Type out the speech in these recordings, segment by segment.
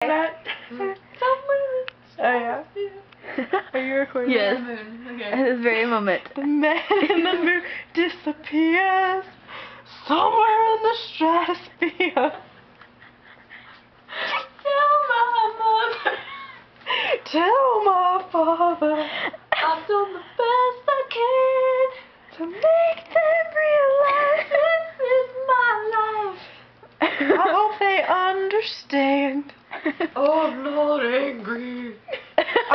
That. Oh yeah. Are you recording? Yes. Okay. At this very moment. The man in the moon disappears somewhere in the stratosphere. Tell my father I've done the best I can to make them realize this is my life. I hope they understand. Oh, I'm not angry.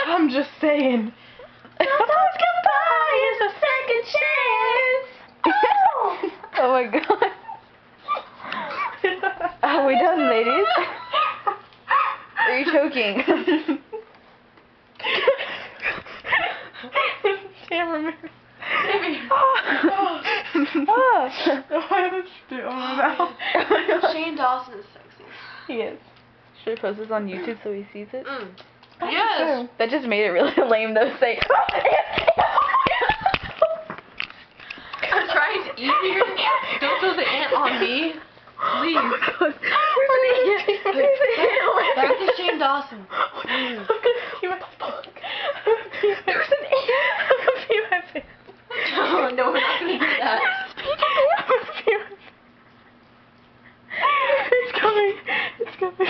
I'm just saying. Sometimes goodbye is a second chance. Oh, Oh my god. Are we done, ladies? Are you choking? Cameraman. Shane Dawson is sexy. He is. Should I post this on YouTube so he sees it? Yes. That just made it really lame though. Say. I'm trying to eat here. Don't throw the ant on me. Please. Back to Shane Dawson. There's an ant. No, we're not going to do that. It's coming. It's coming.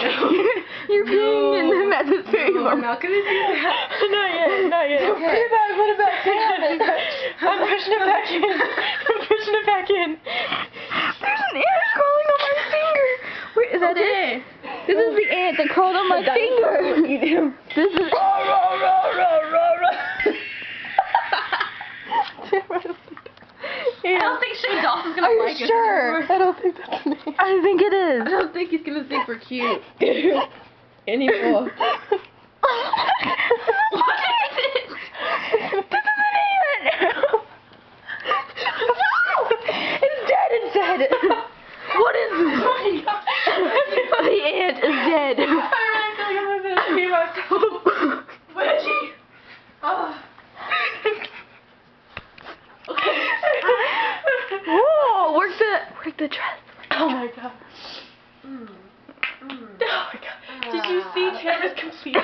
You're peeing in the message No, I'm not going to do that. Not yet. Not yet. Okay. Put it back. Put it back. I'm pushing it back in. I'm pushing it back in. There's an ant crawling on my finger. Wait, is that it? This is the ant that crawled on my finger. This is. I don't think Shane Dawson's going Are to you like us sure? I don't think that's the name. I think it is. I don't think he's going to think we're cute. Anymore. What is it? This is an ant. No! It's dead. It's dead. What is this? Oh my god. The ant is dead. I really feel like I'm going to pee myself. Wedgie. Oh. Whoa! Work the dress. Oh my god. Oh my god. Did you see Tamara's complete